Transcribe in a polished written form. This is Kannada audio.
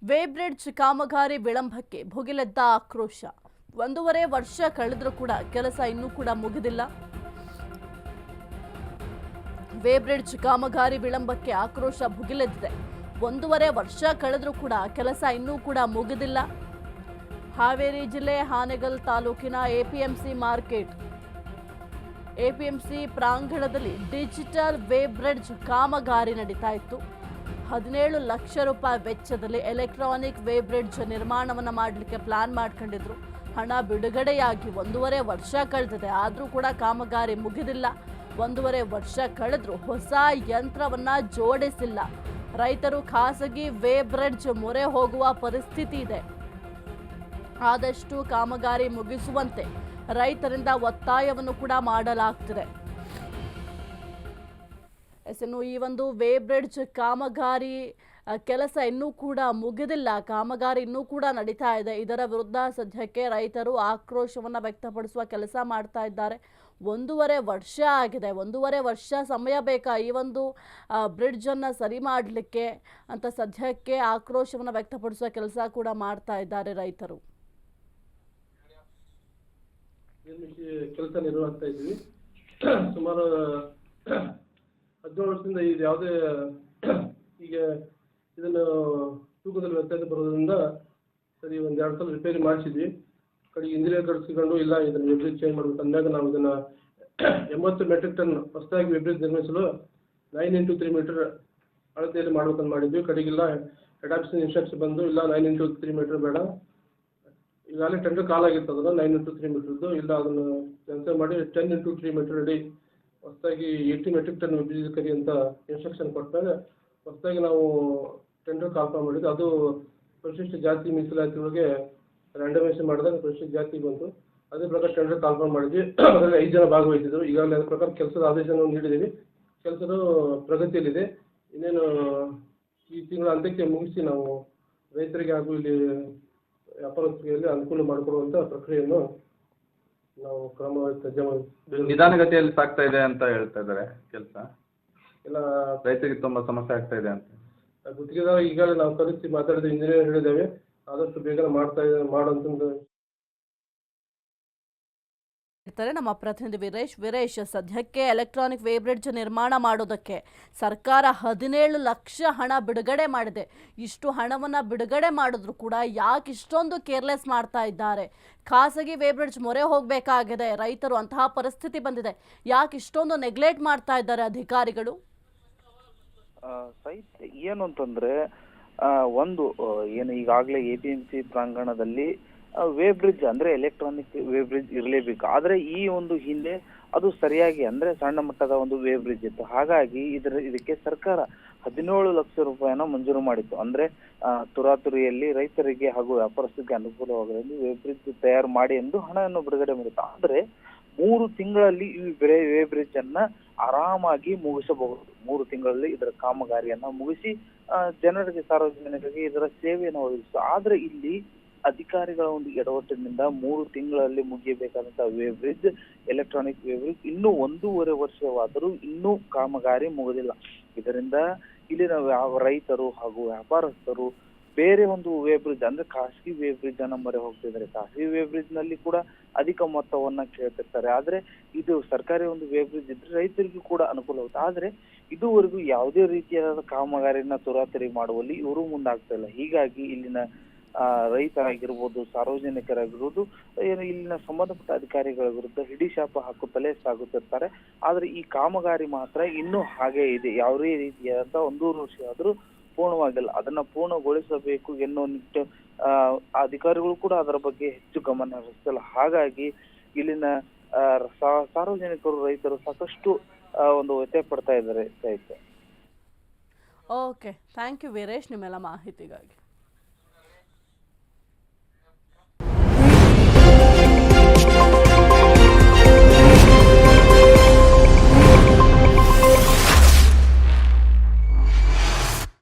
ವೇ ಬ್ರಿಡ್ಜ್ ಕಾಮಗಾರಿ ವಿಳಂಬಕ್ಕೆ ಭುಗಿಲೆದ್ದ ಆಕ್ರೋಶ. 1.5 ವರ್ಷ ಕಳೆದರೂ ಕೂಡ ಕೆಲಸ ಇನ್ನೂ ಕೂಡ ಮುಗಿದಿಲ್ಲ. ವೇ ಬ್ರಿಡ್ಜ್ ಕಾಮಗಾರಿ ವಿಳಂಬಕ್ಕೆ ಆಕ್ರೋಶ ಭುಗಿಲೆದ್ದಿದೆ. 1.5 ವರ್ಷ ಕಳೆದರೂ ಕೂಡ ಕೆಲಸ ಇನ್ನೂ ಕೂಡ ಮುಗಿದಿಲ್ಲ. ಹಾವೇರಿ ಜಿಲ್ಲೆ ಹಾನಗಲ್ ತಾಲೂಕಿನ ಎಪಿಎಂಸಿ ಮಾರ್ಕೆಟ್ ಎಪಿಎಂಸಿ ಪ್ರಾಂಗಣದಲ್ಲಿ ಡಿಜಿಟಲ್ ವೇ ಬ್ರಿಡ್ಜ್ ಕಾಮಗಾರಿ ನಡೀತಾ ಇತ್ತು. 17 ಲಕ್ಷ ರೂಪಾಯಿ ವೆಚ್ಚದಲ್ಲಿ ಎಲೆಕ್ಟ್ರಾನಿಕ್ ವೇ ಬ್ರಿಡ್ಜ್ ನಿರ್ಮಾಣವನ್ನು ಮಾಡಲಿಕ್ಕೆ ಪ್ಲಾನ್ ಮಾಡ್ಕೊಂಡಿದ್ರು. ಹಣ ಬಿಡುಗಡೆಯಾಗಿ 1.5 ವರ್ಷ ಕಳೆದಿದೆ, ಆದರೂ ಕೂಡ ಕಾಮಗಾರಿ ಮುಗಿದಿಲ್ಲ. 1.5 ವರ್ಷ ಕಳೆದರೂ ಹೊಸ ಯಂತ್ರವನ್ನ ಜೋಡಿಸಿಲ್ಲ. ರೈತರು ಖಾಸಗಿ ವೇ ಬ್ರಿಡ್ಜ್ ಮೊರೆ ಹೋಗುವ ಪರಿಸ್ಥಿತಿ ಇದೆ. ಆದಷ್ಟು ಕಾಮಗಾರಿ ಮುಗಿಸುವಂತೆ ರೈತರಿಂದ ಒತ್ತಾಯವನ್ನು ಕೂಡ ಮಾಡಲಾಗ್ತಿದೆ. ಇನ್ನು ಈ ಒಂದು ವೇ ಬ್ರಿಡ್ಜ್ ಕಾಮಗಾರಿ ಕೆಲಸ ಇನ್ನೂ ಕೂಡ ಮುಗಿದಿಲ್ಲ. ಕಾಮಗಾರಿ ಇನ್ನೂ ಕೂಡ ನಡೀತಾ ಇದೆ. ಇದರ ವಿರುದ್ಧ ಸದ್ಯಕ್ಕೆ ರೈತರು ಆಕ್ರೋಶವನ್ನು ವ್ಯಕ್ತಪಡಿಸುವ ಕೆಲಸ ಮಾಡ್ತಾ ಇದ್ದಾರೆ. 1.5 ವರ್ಷ ಆಗಿದೆ. 1.5 ವರ್ಷ ಸಮಯ ಬೇಕಾ ಈ ಒಂದು ಬ್ರಿಡ್ಜ್ ಅನ್ನ ಸರಿ ಮಾಡಲಿಕ್ಕೆ ಅಂತ ಸದ್ಯಕ್ಕೆ ಆಕ್ರೋಶವನ್ನು ವ್ಯಕ್ತಪಡಿಸುವ ಕೆಲಸ ಕೂಡ ಮಾಡ್ತಾ ಇದ್ದಾರೆ ರೈತರು. ಕೆಲಸ ನಿರ್ವಹಿಸ್ತಾ ಇದ್ವಿ. ಸುಮಾರು 17 ವರ್ಷದಿಂದ ಇದು ಯಾವುದೇ ಈಗ ಇದನ್ನು ತೂಕದಲ್ಲಿ ವ್ಯತ್ಯಾಸ ಬರೋದ್ರಿಂದ ಸರಿ 1-2 ಸಲ ರಿಪೇರಿ ಮಾಡಿಸಿದ್ವಿ. ಕಡೆಗೆ ಇಂಜಿನಿಯರ್ ಕಳಿಸ್ಕೊಂಡು ಇಲ್ಲ ಇದನ್ನು ವೆಬ್ರಿಜ್ ಚೇಂಜ್ ಮಾಡಬೇಕು ಅಂದಾಗ ನಾವು ಇದನ್ನು 80 ಮೆಟ್ರಿಕ್ ಟನ್ ಹೊಸದಾಗಿ ವೆಬ್ರಿಜ್ ನಿರ್ಮಿಸಲು 9 x 3 ಮೀಟರ್ ಅಳತೆಯಲ್ಲಿ ಮಾಡ್ಬೇಕಂತ ಮಾಡಿದ್ವಿ. ಕಡೆಗಿಲ್ಲ ಅಡಾಪ್ಷನ್ ಇನ್ಸ್ಟ್ರಕ್ಷನ್ ಬಂದು ಇಲ್ಲ 9 x 3 ಮೀಟರ್ ಬೇಡ, ಈಗಾಗಲೇ ಟೆಂಡರ್ ಕಾಲ್ ಆಗಿತ್ತು ಅದನ್ನು 9 x 3 ಮೀಟರ್ದು, ಇಲ್ಲ ಅದನ್ನು ಕ್ಯಾನ್ಸಲ್ ಮಾಡಿ 10 x 3 ಮೀಟರ್ ಅಡಿ ಹೊಸದಾಗಿ 80 ಮೆಟ್ರಿಕ್ ಟನ್ ವೆಬ್ರಿಜ್ ಕರಿ ಅಂತ ಇನ್ಸ್ಟ್ರಕ್ಷನ್ ಕೊಟ್ಟಾಗ ಹೊಸದಾಗಿ ನಾವು ಟೆಂಡರ್ ಕಾಲ್ಫಾರ್ಮ್ ಮಾಡಿದ್ವಿ. ಅದು ಪರಿಶಿಷ್ಟ ಜಾತಿ ಮೀಸಲಾತಿ ಒಳಗೆ ರ್ಯಾಂಡಮೈಸೇಷನ್ ಮಾಡಿದಾಗ ಪರಿಶಿಷ್ಟ ಜಾತಿ ಬಂತು. ಅದೇ ಪ್ರಕಾರ ಟೆಂಡರ್ ಕಾಲ್ಫಾರ್ಮ್ ಮಾಡಿದ್ವಿ. ಅದರಲ್ಲಿ 5 ಜನ ಭಾಗವಹಿಸಿದ್ರು. ಈಗಾಗಲೇ ಅದ್ರ ಪ್ರಕಾರ ಕೆಲಸದ ಆದೇಶವನ್ನು ನೀಡಿದ್ದೀವಿ. ಕೆಲಸದ ಪ್ರಗತಿಯಲ್ಲಿದೆ. ಇನ್ನೇನು ಈ ತಿಂಗಳ ಅಂತ್ಯಕ್ಕೆ ಮುಗಿಸಿ ನಾವು ರೈತರಿಗೆ ಹಾಗೂ ಇಲ್ಲಿ ವ್ಯಾಪಾರಸ್ಥರಿಗೆ ಅನುಕೂಲ ಮಾಡಿಕೊಡುವಂಥ ಪ್ರಕ್ರಿಯೆಯನ್ನು ನಾವು ನಿಧಾನಗತಿಯಲ್ಲಿ ಸಾಗ್ತಾ ಇದೆ ಅಂತ ಹೇಳ್ತಾ ಇದ್ದಾರೆ. ಕೆಲಸ ಎಲ್ಲ ರೈತರಿಗೆ ತುಂಬಾ ಸಮಸ್ಯೆ ಆಗ್ತಾ ಇದೆ ಅಂತ ಗುತ್ತಿಗೆದಾರ ಈಗಾಗಲೇ ನಾವು ಕರೆಸಿ ಮಾತಾಡಿದ ಇಂಜಿನಿಯರ್ ಹೇಳಿದ್ದೇವೆ, ಆದಷ್ಟು ಬೇಗ ಮಾಡುವಂತಂದು ಇರ್ತಾರೆ ನಮ್ಮ ಪ್ರತಿನಿಧಿ ವೀರೇಶ್. ಸದ್ಯಕ್ಕೆ ಎಲೆಕ್ಟ್ರಾನಿಕ್ ವೇ ಬ್ರಿಡ್ಜ್ ನಿರ್ಮಾಣ ಮಾಡೋದಕ್ಕೆ ಸರ್ಕಾರ 17 ಲಕ್ಷ ಹಣ ಬಿಡುಗಡೆ ಮಾಡಿದೆ. ಇಷ್ಟು ಹಣವನ್ನು ಬಿಡುಗಡೆ ಮಾಡಿದ್ರು ಕೂಡ ಯಾಕೆ ಇಷ್ಟೊಂದು ಕೇರ್ಲೆಸ್ ಮಾಡ್ತಾ ಇದ್ದಾರೆ? ಖಾಸಗಿ ವೇ ಬ್ರಿಡ್ಜ್ ಮೊರೆ ಹೋಗಬೇಕಾಗಿದೆ ರೈತರು, ಅಂತಹ ಪರಿಸ್ಥಿತಿ ಬಂದಿದೆ. ಯಾಕೆ ಇಷ್ಟೊಂದು ನೆಗ್ಲೆಕ್ಟ್ ಮಾಡ್ತಾ ಇದ್ದಾರೆ ಅಧಿಕಾರಿಗಳು? ಏನು ಅಂತಂದ್ರೆ ಒಂದು ಏನು ಈಗಾಗಲೇ ಎಪಿಎಂಸಿ ಪ್ರಾಂಗಣದಲ್ಲಿ ವೇ ಬ್ರಿಡ್ಜ್ ಅಂದ್ರೆ ಎಲೆಕ್ಟ್ರಾನಿಕ್ ವೇ ಬ್ರಿಡ್ಜ್ ಇರಲೇಬೇಕು. ಆದ್ರೆ ಈ ಒಂದು ಹಿಂದೆ ಅದು ಸರಿಯಾಗಿ ಅಂದ್ರೆ ಸಣ್ಣ ಮಟ್ಟದ ಒಂದು ವೇ ಬ್ರಿಡ್ಜ್ ಇತ್ತು. ಹಾಗಾಗಿ ಇದಕ್ಕೆ ಸರ್ಕಾರ 17 ಲಕ್ಷ ರೂಪಾಯಿನ ಮಂಜೂರು ಮಾಡಿತ್ತು. ಅಂದ್ರೆ ತುರಾತುರಿಯಲ್ಲಿ ರೈತರಿಗೆ ಹಾಗೂ ವ್ಯಾಪಾರಸ್ಥರಿಗೆ ಅನುಕೂಲವಾಗಲಿ ವೇ ಬ್ರಿಡ್ಜ್ ತಯಾರು ಮಾಡಿ ಎಂದು ಹಣವನ್ನು ಬಿಡುಗಡೆ ಮಾಡಿತ್ತು. ಆದ್ರೆ 3 ತಿಂಗಳಲ್ಲಿ ಈ ವೇ ಬ್ರಿಡ್ಜ್ ಅನ್ನ ಆರಾಮಾಗಿ ಮುಗಿಸಬಹುದು. 3 ತಿಂಗಳಲ್ಲಿ ಇದರ ಕಾಮಗಾರಿಯನ್ನ ಮುಗಿಸಿ ಜನರಿಗೆ ಸಾರ್ವಜನಿಕರಿಗೆ ಇದರ ಸೇವೆಯನ್ನು ಒದಗಿಸ. ಆದ್ರೆ ಇಲ್ಲಿ ಅಧಿಕಾರಿಗಳ ಒಂದು ಎಡವಟ್ಟಿನಿಂದ 3 ತಿಂಗಳಲ್ಲಿ ಮುಗಿಯಬೇಕಾದಂತಹ weigh bridge electronic weigh bridge ಇನ್ನೂ 1.5 ವರ್ಷವಾದರೂ ಇನ್ನೂ ಕಾಮಗಾರಿ ಮುಗಿದಿಲ್ಲ. ಇದರಿಂದ ಇಲ್ಲಿನ ರೈತರು ಹಾಗೂ ವ್ಯಾಪಾರಸ್ಥರು ಬೇರೆ ಒಂದು ವೇ ಬ್ರಿಡ್ಜ್ ಅಂದ್ರೆ ಖಾಸಗಿ ವೇ ಬ್ರಿಡ್ಜ್ ಅನ್ನ ಮೊರೆ ಹೋಗ್ತಿದ್ದಾರೆ. ಖಾಸಗಿ ವೇ ಬ್ರಿಡ್ಜ್ ನಲ್ಲಿ ಕೂಡ ಅಧಿಕ ಮೊತ್ತವನ್ನ ಕೇಳ್ತಿರ್ತಾರೆ. ಆದ್ರೆ ಇದು ಸರ್ಕಾರಿ ಒಂದು ವೇ ಬ್ರಿಡ್ಜ್ ಇದ್ರೆ ರೈತರಿಗೂ ಕೂಡ ಅನುಕೂಲವಾಗುತ್ತೆ. ಆದ್ರೆ ಇದುವರೆಗೂ ಯಾವುದೇ ರೀತಿಯಾದ ಕಾಮಗಾರಿನ ತುರಾತುರಿ ಮಾಡುವಲ್ಲಿ ಇವರು ಮುಂದಾಗ್ತಾ ಇಲ್ಲ. ಹೀಗಾಗಿ ಇಲ್ಲಿನ ರೈತರಾಗಿರ್ಬೋದು, ಸಾರ್ವಜನಿಕರಾಗಿರ್ಬೋದು, ಇಲ್ಲಿನ ಸಂಬಂಧಪಟ್ಟ ಅಧಿಕಾರಿಗಳ ವಿರುದ್ಧ ಹಿಡಿಶಾಪ ಹಾಕುತ್ತಲೇ ಸಾಗುತ್ತಿರ್ತಾರೆ. ಆದ್ರೆ ಈ ಕಾಮಗಾರಿ ಮಾತ್ರ ಇನ್ನೂ ಹಾಗೆ ಇದೆ. ಯಾವುದೇ ರೀತಿಯಾದಂತಹ 1.5 ವರ್ಷ ಆದ್ರೂ ಪೂರ್ಣವಾಗಿಲ್ಲ. ಅದನ್ನ ಪೂರ್ಣಗೊಳಿಸಬೇಕು ಎನ್ನುವ ಅಧಿಕಾರಿಗಳು ಕೂಡ ಅದರ ಬಗ್ಗೆ ಹೆಚ್ಚು ಗಮನ ಹರಿಸ್ತಿಲ್ಲ. ಹಾಗಾಗಿ ಇಲ್ಲಿನ ಸಾರ್ವಜನಿಕರು ರೈತರು ಸಾಕಷ್ಟು ಒಂದು ವ್ಯತ್ಯಯ ಪಡ್ತಾ ಇದ್ದಾರೆ. ಓಕೆ, ಥ್ಯಾಂಕ್ ಯು ವೀರೇಶ್ ನಿಮ್ಮೆಲ್ಲ ಮಾಹಿತಿಗಾಗಿ.